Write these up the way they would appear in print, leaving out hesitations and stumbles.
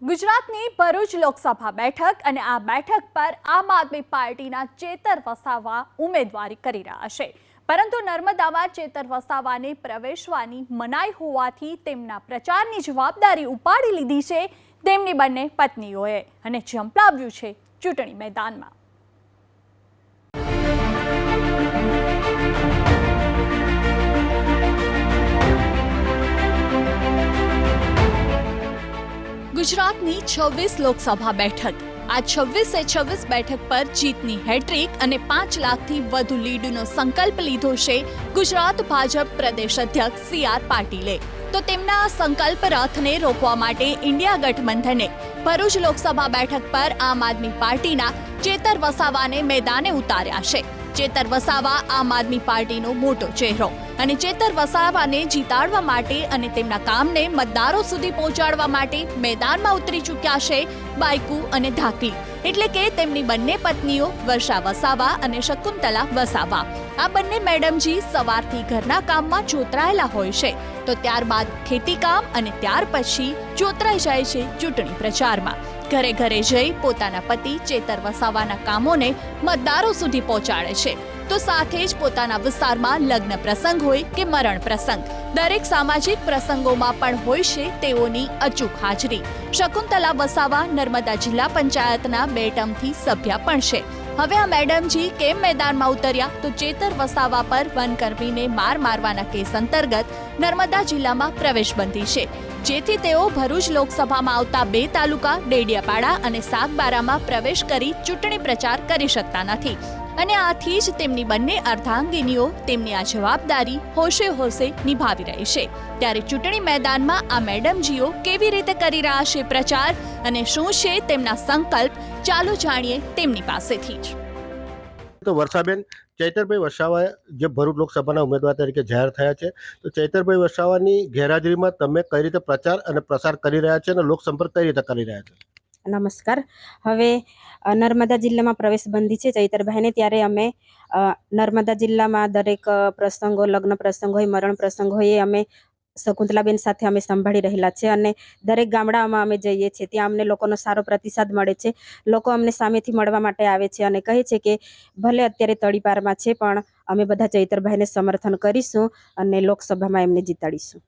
ગુજરાતની ભરૂચ લોકસભા બેઠક અને આ બેઠક પર આમ આદમી પાર્ટીના ચેતર વસાવા ઉમેદવારી કરી રહ્યા છે, પરંતુ નર્મદામાં ચેતર વસાવાને પ્રવેશવાની મનાઈ હોવાથી તેમના પ્રચારની જવાબદારી ઉપાડી લીધી છે તેમની બંને પત્નીઓએ અને ઝંપલાવ્યું છે ચૂંટણી મેદાનમાં। ગુજરાતની 26 લોકસભા બેઠક આ 26 બેઠક પર જીતની હેટ્રિક અને 5 લાખથી વધુ લીડનો સંકલ્પ લીધો છે ગુજરાત ભાજપ પ્રદેશ અધ્યક્ષ CR પાટીલે। તો તેમના સંકલ્પ રથને રોકવા માટે ઇન્ડિયા ગઠબંધને ભરૂચ લોકસભા બેઠક પર આમ આદમી પાર્ટીના ચેતર વસાવાને મેદાને ઉતાર્યા છે। ચેતર વસાવા આમ આદમી પાર્ટીનો મોટો ચહેરો અને ચેતર વસાવાને જીતાડવા માટે અને તેમના કામને મતદારો સુધી પહોંચાડવા માટે મેદાનમાં ઉતરી ચૂક્યા છે બાયકુ અને ધાકલી, એટલે કે તેમની બંને પત્નીઓ વર્ષા વસાવા અને શકુંતલા વસાવા। આ બંને મેડમજી સવારથી ઘરના કામમાં જોતરાયેલા હોય છે, તો ત્યારબાદ ખેતી કામ અને ત્યાર પછી જોતરાઈ જાય છે ચૂંટણી પ્રચારમાં। ઘરે ઘરે જઈ પોતાના પતિ ચેતર વસાવાના કામોને મતદારો સુધી પહોંચાડે છે, તો સાથે જ પોતાના વિસ્તારમાં લગ્ન પ્રસંગ હોય કે મરણ પ્રસંગ, દરેક સામાજિક પ્રસંગોમાં પણ હોય છે તેઓની અચૂક હાજરી। શકુંતલા વસાવા નર્મદા જિલ્લા પંચાયતના 2 ટર્મથી સભ્ય પણ છે। હવે આ મેડમજી કેમ મેદાનમાં ઉતર્યા, તો ચેતર વસાવા પર વનકર્મીને માર મારવાના કેસ અંતર્ગત નર્મદા જિલ્લામાં પ્રવેશબંધી છે, જેથી તેઓ ભરૂચ લોકસભામાં આવતા 2 તાલુકા ડેડિયાપાડા અને સાગબારામાં પ્રવેશ કરી ચૂંટણી પ્રચાર કરી શકતા નથી અને આથી જ તેમની બંને અર્ધાંગીનીઓ તેમની આ જવાબદારી હોશે હોશે નિભાવી રહી છે। ત્યારે ચૂંટણી મેદાનમાં આ મેડમજીઓ કેવી રીતે કરી રહ્યા છે પ્રચાર અને શું છે તેમના સંકલ્પ, ચાલો જાણીએ તેમની પાસેથી જ। તો વર્ષાબેન, ચૈતરભાઈ વસાવા જે ભરૂચ લોકસભાના ઉમેદવાર તરીકે જાહેર થયા છે, તો ચૈતરભાઈ વસાવાની ગેરહાજરીમાં તમે કઈ રીતે પ્રચાર અને પ્રસાર કરી રહ્યા છે અને લોકસંપર્ક કઈ રીતે કરી રહ્યા છો? નમસ્કાર। હવે નર્મદા જિલ્લામાં પ્રવેશબંધી છે ચૈતરભાઈને, ત્યારે અમે નર્મદા જિલ્લામાં દરેક પ્રસંગો, લગ્ન પ્રસંગ હોય, મરણ પ્રસંગ હોય, એ અમે શકુંતલાબેન સાથે અમે સંભાળી રહેલા છે અને દરેક ગામડામાં અમે જઈએ છીએ, ત્યાં અમને લોકોનો સારો પ્રતિસાદ મળે છે। લોકો અમને સામેથી મળવા માટે આવે છે અને કહે છે કે ભલે અત્યારે તડીપારમાં છે પણ અમે બધા ચૈતરભાઈને સમર્થન કરીશું અને લોકસભામાં એમને જીતાડીશું।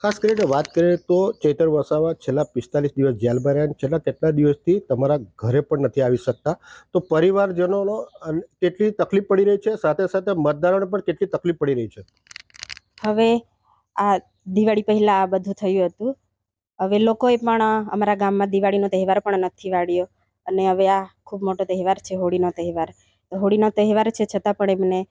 ખાસ કરીને વાત કરીએ તો ચૈતર વસાવા છેલ્લા 45 દિવસ જેલમાં રહ્યા, છેલ્લા કેટલા દિવસથી તમારા ઘરે પણ નથી આવી શકતા, તો પરિવારજનોનો કેટલી તકલીફ પડી રહી છે, સાથે સાથે મતદારોને પણ કેટલી તકલીફ પડી રહી છે? હવે આ દિવાળી પહેલા આ બધું થયું હતું, હવે લોકોએ પણ અમારા ગામમાં દિવાળીનો તહેવાર પણ નથી વાળ્યો અને હવે આ ખૂબ મોટો તહેવાર છે, હોળીનો તહેવાર। તો હોળીનો તહેવાર છે છતાં પણ એમને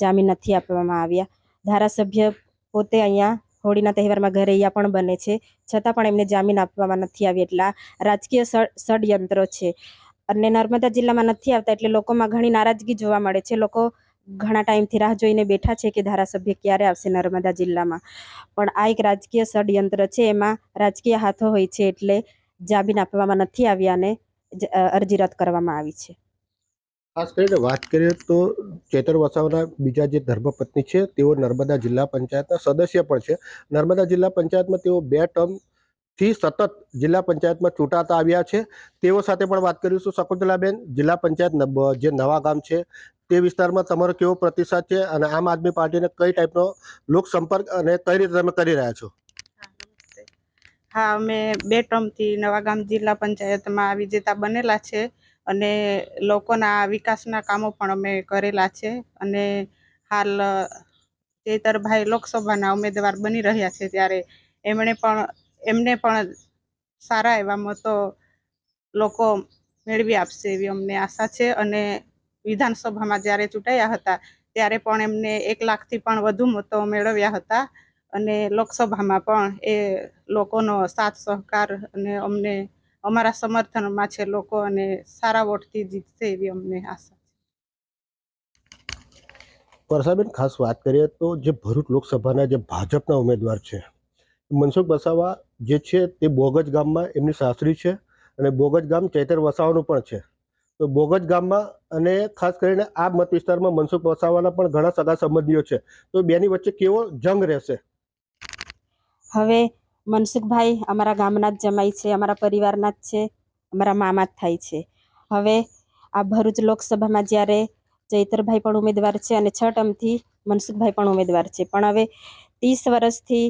જામીન નથી આપવામાં આવ્યા। ધારાસભ્ય પોતે અહીંયા હોળીના તહેવારમાં ઘરૈયા પણ બને છે, છતાં પણ એમને જામીન આપવામાં નથી આવી, એટલે રાજકીય ષડયંત્ર છે અને નર્મદા જિલ્લામાં નથી આવતા એટલે લોકોમાં ઘણી નારાજગી જોવા મળે છે। લોકો ઘણા ટાઈમથી રાહ જોઈને બેઠા છે કે ધારાસભ્ય ક્યારે આવશે નર્મદા જિલ્લામાં, પણ આ એક રાજકીય ષડયંત્ર છે, એમાં રાજકીય હાથો હોય છે, એટલે જામીન આપવામાં નથી આવ્યા અને અરજી રદ કરવામાં આવી છે। ખાસ કરીને વાત કરીએ તો ચૈતર વસાવાના બીજા જે ધર્મપત્ની છે તેઓ નર્મદા જિલ્લા પંચાયતના સદસ્ય પણ છે। નર્મદા જિલ્લા પંચાયતમાં તેઓ 2 ટર્મથી સતત જિલ્લા પંચાયતમાં ચૂંટાતા આવ્યા છે, તેઓ સાથે પણ વાત કરીશું। શકુંતલાબેન, જિલ્લા પંચાયત જે નવા ગામ છે તે વિસ્તારમાં તમારો કેવો પ્રતિસાદ છે અને આમ આદમી પાર્ટીને કઈ ટાઈપનો લોકસંપર્ક અને કઈ રીતે તમે કરી રહ્યા છો? હા, અમે 2 ટર્મથી નવાગામ જિલ્લા પંચાયતમાં વિજેતા બનેલા છે અને લોકોના વિકાસના કામો પણ અમે કરેલા છે અને હાલ ચૈતરભાઈ લોકસભાના ઉમેદવાર બની રહ્યા છે, ત્યારે એમને પણ સારા એવા મતો લોકો મેળવી આપશે એવી અમને આશા છે અને વિધાનસભામાં જ્યારે ચૂંટાયા હતા ત્યારે પણ એમને 1 લાખથી પણ વધુ મતો મેળવ્યા હતા અને લોકસભામાં પણ એ લોકોનો સાથ સહકાર અને અમને અમારા સમર્થનમાં છે લોકો અને સારા વોટથી જીતશે એવી અમને આશા છે। વર્ષાબેન, ખાસ વાત કરીએ તો જે ભરૂચ લોકસભાના જે ભાજપના ઉમેદવાર છે મનસુખ વસાવા જે છે તે બોગજ ગામમાં એમની સાસરી છે અને બોગજ ગામ ચૈતર વસાવાનું પણ છે, તો બોગજ ગામમાં અને ખાસ કરીને આ મત વિસ્તારમાં મનસુખ વસાવાના પણ ઘણા સગા સંબંધીઓ છે, તો બેની વચ્ચે કેવો જંગ રહેશે? હવે મનસુખભાઈ અમારા ગામના જ જમાઈ છે, અમારા પરિવારના જ છે, અમારા મામા જ થાય છે. હવે આ ભરૂચ લોકસભામાં જ્યારે ચૈતરભાઈ પણ ઉમેદવાર છે અને 6 ટર્મથી મનસુખભાઈ પણ ઉમેદવાર છે, પણ હવે 30 વર્ષથી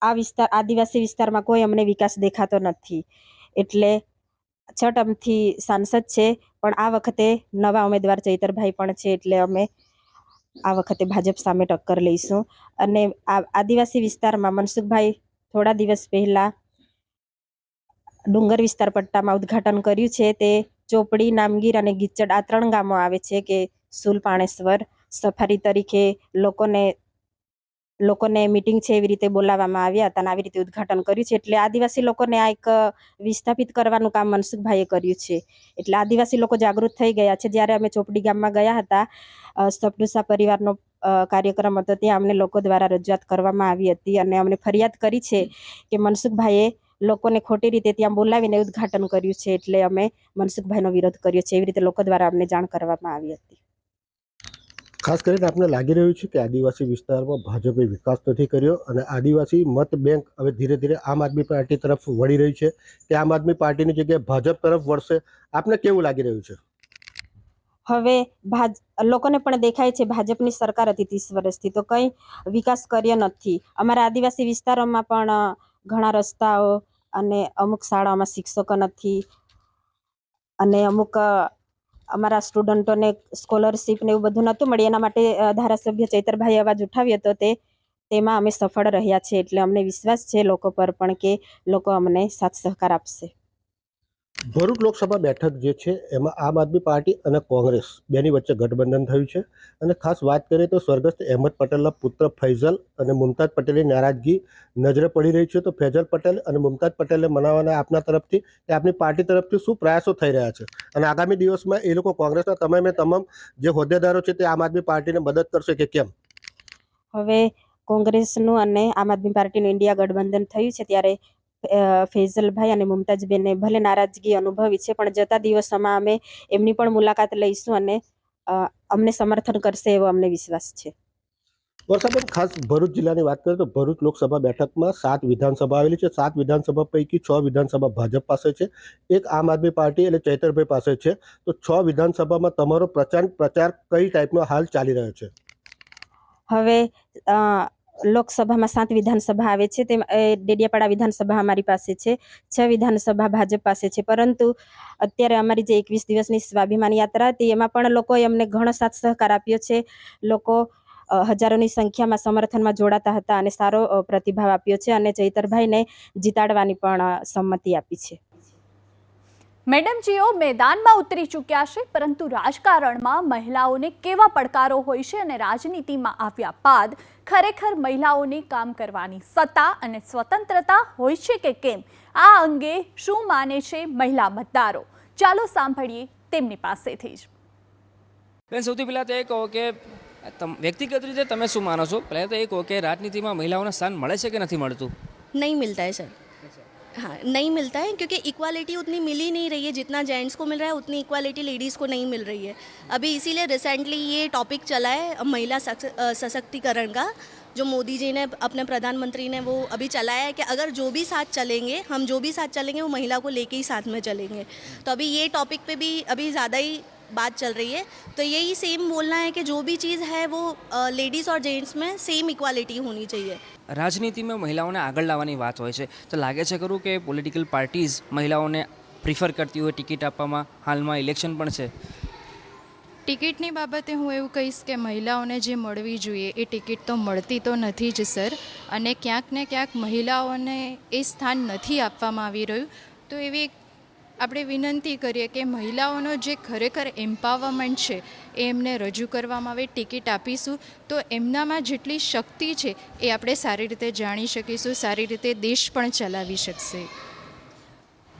આ વિસ્તાર આદિવાસી વિસ્તારમાં કોઈ અમને વિકાસ દેખાતો નથી. એટલે 6 ટર્મથી સાંસદ છે, પણ આ વખતે નવા ઉમેદવાર ચૈતરભાઈ પણ છે, એટલે અમે આ વખતે ભાજપ સામે ટક્કર લઈશું. અને આ આદિવાસી વિસ્તારમાં મનસુખભાઈ થોડા દિવસ પહેલા ડુંગર વિસ્તાર પટ્ટામાં ઉદ્ઘાટન કર્યું છે. તે ચોપડી, નામગીર અને ગીચડ આ 3 ગામો આવે છે કે સુલપાણેશ્વર સફારી તરીકે લોકોને મીટિંગ છે એવી રીતે બોલાવવામાં આવ્યા હતા અને આવી રીતે ઉદ્ઘાટન કર્યું છે. એટલે આદિવાસી લોકોને આ એક વિસ્થાપિત કરવાનું કામ મનસુખભાઈએ કર્યું છે. એટલે આદિવાસી લોકો જાગૃત થઈ ગયા છે. જ્યારે અમે ચોપડી ગામમાં ગયા હતા, સપડુસા પરિવારનો કાર્યક્રમ હતો, ત્યાં અમને લોકો દ્વારા રજૂઆત કરવામાં આવી હતી અને અમને ફરિયાદ કરી છે કે મનસુખભાઈએ લોકોને ખોટી રીતે ત્યાં બોલાવીને ઉદ્ઘાટન કર્યું છે, એટલે અમે મનસુખભાઈનો વિરોધ કર્યો છે. એવી રીતે લોકો દ્વારા અમને જાણ કરવામાં આવી હતી. ખાસ કરીને આપને લાગી રહ્યું છે કે આદિવાસી વિસ્તારમાં ભાજપે વિકાસ નથી કર્યો અને આદિવાસી મત બેંક હવે ધીરે ધીરે આમ આદમી પાર્ટી તરફ વળી રહી છે કે આમ આદમી પાર્ટીની જગ્યાએ ભાજપ તરફ વળશે? આપને કેવું લાગી રહ્યું છે? હવે લોકોને પણ દેખાય છે ભાજપની સરકાર હતી 30 વર્ષથી તો કંઈ વિકાસ કર્યો નથી. અમારા આદિવાસી વિસ્તારોમાં પણ ઘણા રસ્તાઓ અને અમુક શાળાઓમાં શિક્ષકો નથી અને અમુક અમારા સ્ટુડન્ટોને સ્કોલરશીપ ને એવું બધું નહોતું મળી. એના માટે ધારાસભ્ય ચૈતરભાઈએ અવાજ ઉઠાવ્યો હતો, તેમાં અમે સફળ રહ્યા છે. એટલે અમને વિશ્વાસ છે લોકો પર પણ કે લોકો અમને સાથ સહકાર આપશે. ભરૂચ લોકસભા બેઠક જે છે એમાં આમ આદમી પાર્ટી અને કોંગ્રેસ બેની વચ્ચે ગઠબંધન થયું છે અને ખાસ વાત કરીએ તો સ્વર્ગસ્થ અહેમદ પટેલના પુત્ર ફૈઝલ અને મુમતાઝ પટેલની નારાજગી નજરે પડી રહી છે. તો ફૈઝલ પટેલ અને મુમતાઝ પટેલને મનાવવાના આપના તરફથી કે આપની પાર્ટી તરફથી શું પ્રયાસો થઈ રહ્યા છે અને આગામી દિવસમાં એ લોકો કોંગ્રેસના તમામ જે હોદ્દેદારો છે તે આમ આદમી પાર્ટીને મદદ કરશે કે કેમ? હવે કોંગ્રેસનું અને આમ આદમી પાર્ટીનું ઇન્ડિયા ગઠબંધન થયું છે, ત્યારે ફૈઝલભાઈ અને મુમતાઝબેને ભલે નારાજગી અનુભવી છે, પણ જતા દિવસોમાં અમે એમની પણ મુલાકાત લઈશું અને અમને સમર્થન કરશે એવો અમને વિશ્વાસ છે. વર્ષાબેન, ખાસ ભરૂચ જિલ્લાની વાત કરીએ તો ભરૂચ લોકસભા બેઠકમાં 7 વિધાનસભા આવેલી છે. 7 વિધાનસભા પૈકી 6 વિધાનસભા ભાજપ પાસે છે, એક આમ આદમી પાર્ટી એટલે ચૈતરભાઈ પાસે છે. તો 6 વિધાનસભામાં તમારો પ્રચાર કઈ ટાઈપનો હાલ ચાલી રહ્યો છે? હવે લોકસભામાં 7 વિધાનસભા આવે છે, તેમાં ડેડિયાપાડા વિધાનસભા અમારી પાસે છે, 6 વિધાનસભા ભાજપ પાસે છે. પરંતુ અત્યારે અમારી જે 21 દિવસની સ્વાભિમાન યાત્રા હતી એમાં પણ લોકોએ અમને ઘણો સાથ સહકાર આપ્યો છે. લોકો હજારોની સંખ્યામાં સમર્થનમાં જોડાતા હતા અને સારો પ્રતિભાવ આપ્યો છે અને ચૈતરભાઈને જીતાડવાની પણ સંમતિ આપી છે. મેડમજીઓ મેદાનમાં ઉતરી ચૂક્યા છે, પરંતુ રાજકારણમાં મહિલાઓને કેવા પડકારો હોય છે અને રાજનીતિમાં આવ્યા બાદ ખરેખર મહિલાઓને કામ કરવાની સત્તા અને સ્વતંત્રતા હોય છે કે કેમ? આ અંગે શું માને છે મહિલા મતદારો? ચાલો સાંભળીએ તેમની પાસેથી જ. બેન, સૌથી પહેલાં તો એ કહો કે વ્યક્તિગત રીતે તમે શું માનો છો? પહેલાં તો એ કહો કે રાજનીતિમાં મહિલાઓને સ્થાન મળે છે કે નથી મળતું? नहीं मिलता है सर. हाँ, नहीं मिलता है क्योंकि इक्वालिटी उतनी मिल ही नहीं रही है. जितना जेंट्स को मिल रहा है उतनी इक्वालिटी लेडीज़ को नहीं मिल रही है. अभी इसीलिए रिसेंटली ये टॉपिक चला है महिला सशक्तिकरण का, जो मोदी जी ने अपने प्रधानमंत्री ने वो अभी चलाया है कि अगर जो भी साथ चलेंगे, हम जो भी साथ चलेंगे वो महिला को लेके ही साथ में चलेंगे. तो अभी ये टॉपिक पे भी अभी ज़्यादा ही बात चल रही है. तो यही सेम बोलना है कि जो भी चीज़ है वो लेडीज़ और जेंट्स में सेम इक्वालिटी होनी चाहिए. રાજનીતિમાં મહિલાઓને આગળ લાવવાની વાત હોય છે, તો લાગે છે ખરું કે પોલિટિકલ પાર્ટીઝ મહિલાઓને પ્રિફર કરતી હોય ટિકિટ આપવામાં? હાલમાં ઇલેક્શન પણ છે. ટિકિટની બાબતે હું એવું કહીશ કે મહિલાઓને જે મળવી જોઈએ એ ટિકિટ તો મળતી તો નથી જ સર, અને ક્યાંક ને ક્યાંક મહિલાઓને એ સ્થાન નથી આપવામાં આવી રહ્યું. તો એવી આપણે વિનંતી કરીએ કે મહિલાઓનો જે ખરેખર એમ્પાવરમેન્ટ છે એ એમને રજૂ કરવામાં આવે. ટિકિટ આપીશું તો એમનામાં જેટલી શક્તિ છે એ આપણે સારી રીતે જાણી શકીશું, સારી રીતે દેશ પણ ચલાવી શકશે.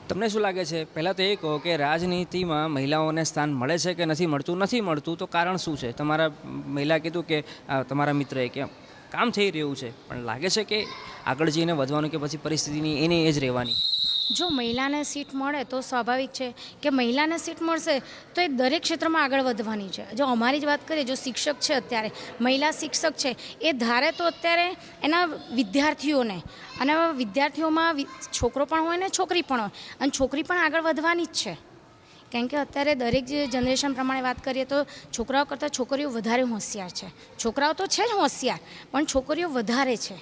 તમને શું લાગે છે? પહેલાં તો એ કહો કે રાજનીતિમાં મહિલાઓને સ્થાન મળે છે કે નથી મળતું? નથી મળતું તો કારણ શું છે? તમારા મહિલા કીધું કે તમારા મિત્રએ કે કામ થઈ રહ્યું છે, પણ લાગે છે કે આગળ જઈને વધવાનું કે પછી પરિસ્થિતિની એની એ જ રહેવાની? જો મહિલાને સીટ મળે તો સ્વાભાવિક છે કે મહિલાને સીટ મળશે તો એ દરેક ક્ષેત્રમાં આગળ વધવાની છે. જો અમારી જ વાત કરીએ, જો શિક્ષક છે, અત્યારે મહિલા શિક્ષક છે, એ ધારે તો અત્યારે એના વિદ્યાર્થીઓને, અને વિદ્યાર્થીઓમાં છોકરો પણ હોય ને છોકરી પણ હોય, અને છોકરી પણ આગળ વધવાની જ છે. કારણ કે અત્યારે દરેક જે જનરેશન પ્રમાણે વાત કરીએ તો છોકરાઓ કરતાં છોકરીઓ વધારે હોશિયાર છે. છોકરાઓ તો છે જ હોશિયાર, પણ છોકરીઓ વધારે છે.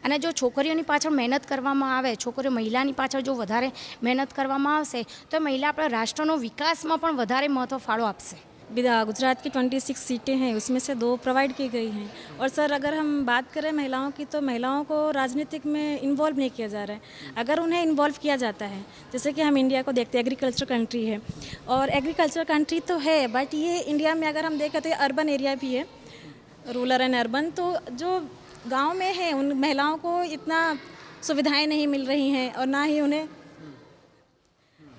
અને જો છોકરીઓની પાછળ મહેનત કરવામાં આવે, મહિલાની પાછળ જો વધારે મહેનત કરવામાં આવશે તો મહિલા આપણા રાષ્ટ્રનો વિકાસમાં પણ વધારે મહત્વ ફાળો આપશે. गुजरात की 26 सीटें हैं, उसमें से 2 प्रोवाइड की गई हैं. और सर अगर हम बात करें महिलाओं की, तो महिलाओं को राजनीतिक में इन्वॉल्व नहीं किया जा रहा है. अगर उन्हें इन्वॉल्व किया जाता है, जैसे कि हम इंडिया को देखते हैं, एग्रीकल्चर कंट्री है, और एग्रीकल्चर कंट्री तो है, बट ये इंडिया में अगर हम देखें तो ये अर्बन एरिया भी है, रूरल एंड अर्बन. तो जो गाँव में है उन महिलाओं को इतना सुविधाएँ नहीं मिल रही हैं, और ना ही उन्हें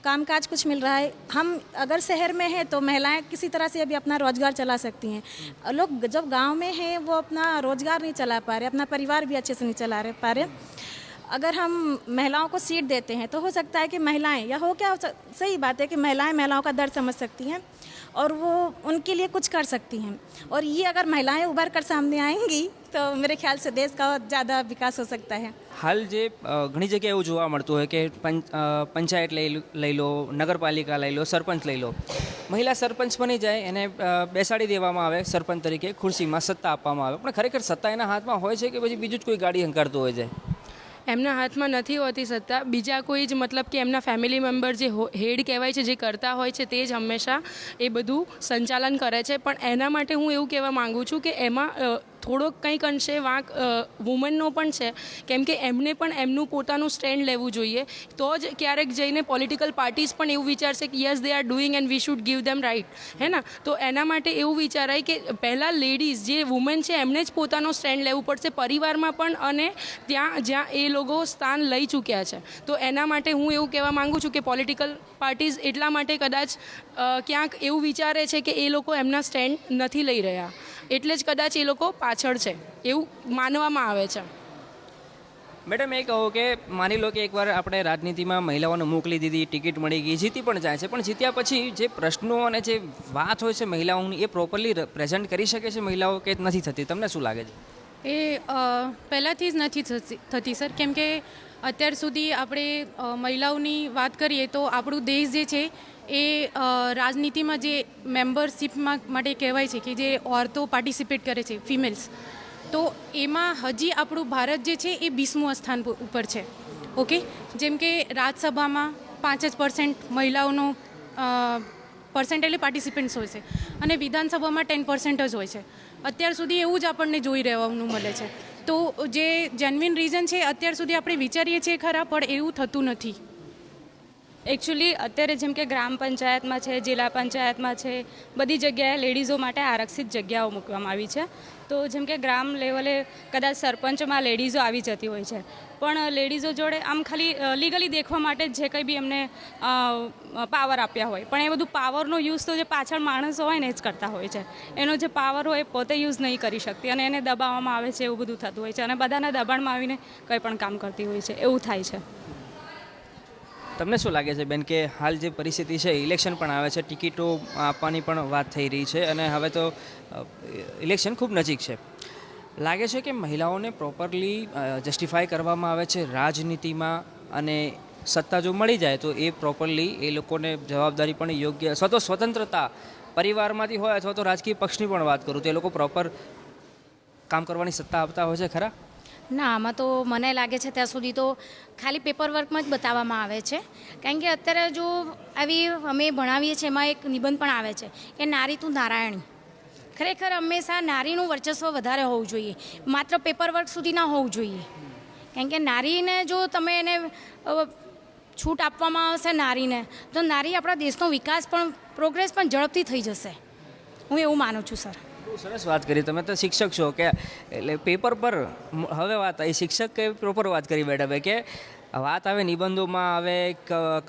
कामकाज कुछ मिल रहा है. हम अगर शहर में हैं तो महिलाएं किसी तरह से अभी अपना रोज़गार चला सकती हैं. लोग जब गांव में हैं वो अपना रोज़गार नहीं चला पा रहे, अपना परिवार भी अच्छे से नहीं चला पा रहे. अगर हम महिलाओं को सीट देते हैं तो हो सकता है कि महिलाएं, या हो क्या सही बात है कि महिलाओं का दर्द समझ सकती हैं और वो उनके लिए कुछ कर सकती हैं. और ये अगर महिलाएं उभर कर सामने आएंगी तो मेरे ખ્યાલ से देश का ज़्यादा विकास हो सकता है. હાલ જે ઘણી જગ્યાએ એવું જોવા મળતું હોય કે પંચાયત લઈ લો, નગરપાલિકા લઈ લો, સરપંચ લઈ લો, મહિલા સરપંચ બની જાય, એને બેસાડી દેવામાં આવે સરપંચ તરીકે, ખુરશીમાં સત્તા આપવામાં આવે, પણ ખરેખર સત્તા એના હાથમાં હોય છે કે પછી બીજું જ કોઈ ગાડી હંકારતું હોય છે? એમના હાથમાં નથી હોતી સત્તા, બીજા કોઈ જ, મતલબ કે એમના ફેમિલી મેમ્બર જે હેડ કહેવાય છે, જે કરતા હોય છે, તે જ હંમેશા એ બધું સંચાલન કરે છે. પણ એના માટે હું એવું કહેવા માગું છું કે એમાં થોડોક કંઈક અંશે વાંક વુમનનો પણ છે, કેમ કે એમને પણ એમનું પોતાનું સ્ટેન્ડ લેવું જોઈએ. તો જ ક્યારેક જઈને પોલિટિકલ પાર્ટીઝ પણ એવું વિચારશે કે yes they are doing and we should give them right, હે ને? તો એના માટે એવું વિચારાય કે પહેલાં લેડીઝ જે વુમન છે એમને જ પોતાનો સ્ટેન્ડ લેવું પડશે, પરિવારમાં પણ, અને ત્યાં જ્યાં એ લોકો સ્થાન લઈ ચૂક્યા છે. તો એના માટે હું એવું કહેવા માગું છું કે પોલિટિકલ પાર્ટીઝ એટલા માટે કદાચ ક્યાંક એવું વિચારે છે કે એ લોકો એમના સ્ટેન્ડ નથી લઈ રહ્યા, એટલે જ કદાચ એ લોકો પાછળ છે એવું માનવામાં આવે છે. મેડમ એ કહો કે માની લો કે એકવાર આપણે રાજનીતિમાં મહિલાઓને મોકલી દીધી, ટિકિટ મળી ગઈ, જીતી પણ જાય છે, પણ જીત્યા પછી જે પ્રશ્નો અને જે વાત હોય છે મહિલાઓની, એ પ્રોપરલી પ્રેઝન્ટ કરી શકે છે મહિલાઓ કે નથી થતી? તમને શું લાગે છે? એ પહેલાંથી જ નથી થતી સર, કેમ કે અત્યાર સુધી આપણે મહિલાઓની વાત કરીએ તો આપણું દેશ જે છે એ રાજનીતિમાં જે મેમ્બરશીપમાં માટે કહેવાય છે કે જે ઓરતો પાર્ટિસિપેટ કરે છે, ફિમેલ્સ, તો એમાં હજી આપણું ભારત જે છે એ 20મું સ્થાન ઉપર છે. ઓકે, જેમ કે રાજ્યસભામાં 5% મહિલાઓનો પર્સન્ટેજ પાર્ટિસિપન્ટ્સ હોય છે, અને વિધાનસભામાં 10% જ હોય છે. અત્યાર સુધી એવું જ આપણને જોઈ રહેવાનું મળે છે. તો જે જેન્યુઇન રીઝન છે, અત્યાર સુધી આપણે વિચારીએ છીએ ખરા, પણ એવું થતું નથી. એકચ્યુઅલી અત્યારે જેમ કે ગ્રામ પંચાયતમાં છે, જિલ્લા પંચાયતમાં છે, બધી જગ્યાએ લેડીઝો માટે આરક્ષિત જગ્યાઓ મૂકવામાં આવી છે. તો જેમ કે ગ્રામ લેવલે કદાચ સરપંચમાં લેડીઝો આવી જતી હોય છે, પણ લેડીઝો જોડે આમ ખાલી લીગલી દેખવા માટે જે કંઈ બી એમને પાવર આપ્યા હોય, પણ એ બધું પાવરનો યુઝ તો જે પાછળ માણસો હોય ને એ જ કરતા હોય છે. એનો જે પાવર હોય એ પોતે યુઝ નહીં કરી શકતી, અને એને દબાવવામાં આવે છે, એવું બધું થતું હોય છે, અને બધાના દબાણમાં આવીને કંઈ પણ કામ કરતી હોય છે, એવું થાય છે. તમને શું લાગે છે બેન કે હાલ જે પરિસ્થિતિ છે, ઇલેક્શન પણ આવે છે, ટિકિટો આપવાની પણ વાત થઈ રહી છે, અને હવે તો ઇલેક્શન ખૂબ નજીક છે, લાગે છે કે મહિલાઓને પ્રોપરલી જસ્ટિફાય કરવામાં આવે છે રાજનીતિમાં, અને સત્તા જો મળી જાય તો એ પ્રોપરલી એ લોકોને જવાબદારી પણ યોગ્ય, સ્વતંત્રતા પરિવારમાંથી હોય અથવા તો રાજકીય પક્ષની પણ વાત કરું તો એ લોકો પ્રોપર કામ કરવાની સત્તા આપતા હોય છે ખરા? ના, આમાં તો મને લાગે છે ત્યાં સુધી તો ખાલી પેપર વર્કમાં જ બતાવવામાં આવે છે. કારણ કે અત્યારે જો આવી અમે ભણાવીએ છીએ, એમાં એક નિબંધ પણ આવે છે કે નારી તું નારાયણી. ખરેખર હંમેશા નારીનું વર્ચસ્વ વધારે હોવું જોઈએ, માત્ર પેપર વર્ક સુધી ના હોવું જોઈએ. કારણ કે નારીને જો તમે એને છૂટ આપવામાં આવશે નારીને, તો નારી આપણા દેશનો વિકાસ પણ, પ્રોગ્રેસ પણ ઝડપથી થઈ જશે. હું એવું માનું છું સર. સરસ વાત કરી તમે, તો શિક્ષક છો કે એટલે પેપર પર હવે વાત આવી, શિક્ષક કે પ્રોપર વાત કરી બેઠા ભાઈ કે વાત આવે નિબંધોમાં આવે,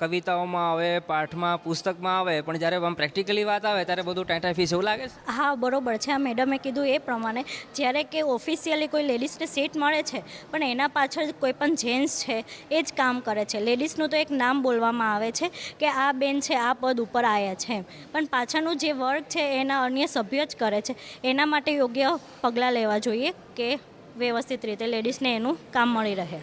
કવિતાઓમાં આવે, પાઠમાં, પુસ્તકમાં આવે, પણ જ્યારે આમ પ્રેક્ટિકલી વાત આવે ત્યારે બધું ટાંટાફીસ એવું લાગે છે? હા બરોબર છે, આ મેડમે કીધું એ પ્રમાણે જ્યારે કે ઓફિશિયલી કોઈ લેડીઝને સીટ મળે છે પણ એના પાછળ કોઈ પણ જેન્ટ્સ છે એ જ કામ કરે છે. લેડીઝનું તો એક નામ બોલવામાં આવે છે કે આ બેન છે આ પદ ઉપર આવ્યા છે, પણ પાછળનું જે વર્ક છે એના અન્ય સભ્યો જ કરે છે. એના માટે યોગ્ય પગલાં લેવા જોઈએ કે વ્યવસ્થિત રીતે લેડીઝને એનું કામ મળી રહે.